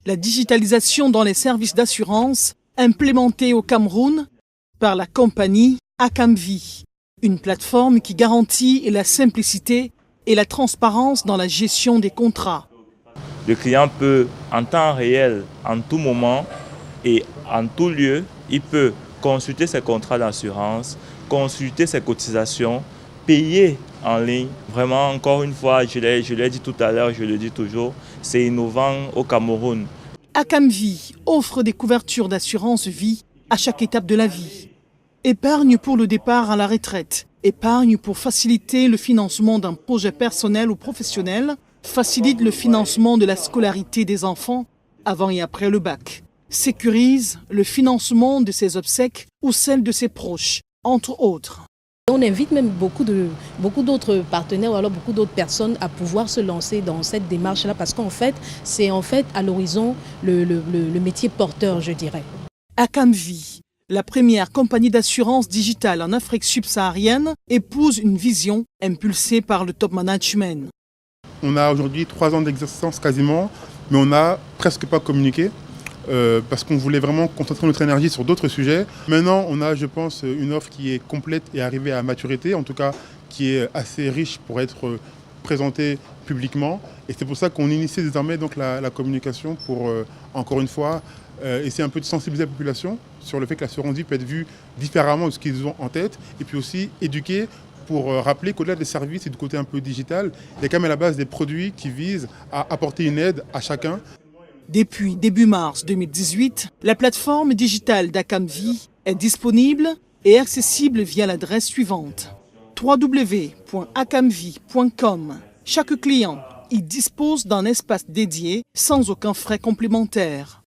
la digitalisation dans les services d'assurance implémentée au Cameroun par la compagnie Akamvi, une plateforme qui garantit la simplicité et la transparence dans la gestion des contrats. Le client peut, en temps réel, en tout moment et en tout lieu, il peut consulter ses contrats d'assurance, consulter ses cotisations, payer en ligne. Vraiment, encore une fois, je l'ai dit tout à l'heure, je le dis toujours, c'est innovant au Cameroun. Akamvi offre des couvertures d'assurance vie à chaque étape de la vie. Épargne pour le départ à la retraite, épargne pour faciliter le financement d'un projet personnel ou professionnel, facilite le financement de la scolarité des enfants avant et après le bac, sécurise le financement de ses obsèques ou celles de ses proches, entre autres. On invite même beaucoup d'autres partenaires ou alors beaucoup d'autres personnes à pouvoir se lancer dans cette démarche-là parce qu'en fait, c'est à l'horizon le métier porteur, je dirais. Akamvi, la première compagnie d'assurance digitale en Afrique subsaharienne, épouse une vision impulsée par le top management. On a aujourd'hui 3 ans d'existence quasiment, mais on n'a presque pas communiqué. Parce qu'on voulait vraiment concentrer notre énergie sur d'autres sujets. Maintenant, on a, je pense, une offre qui est complète et arrivée à maturité, en tout cas qui est assez riche pour être présentée publiquement. Et c'est pour ça qu'on initie désormais donc, la communication pour, encore une fois, essayer un peu de sensibiliser la population sur le fait que l'assurance vie peut être vue différemment de ce qu'ils ont en tête, et puis aussi éduquer pour rappeler qu'au-delà des services et du côté un peu digital, il y a quand même à la base des produits qui visent à apporter une aide à chacun. Depuis début mars 2018, la plateforme digitale d'Akamvi est disponible et accessible via l'adresse suivante: www.akamvi.com. Chaque client y dispose d'un espace dédié sans aucun frais complémentaire.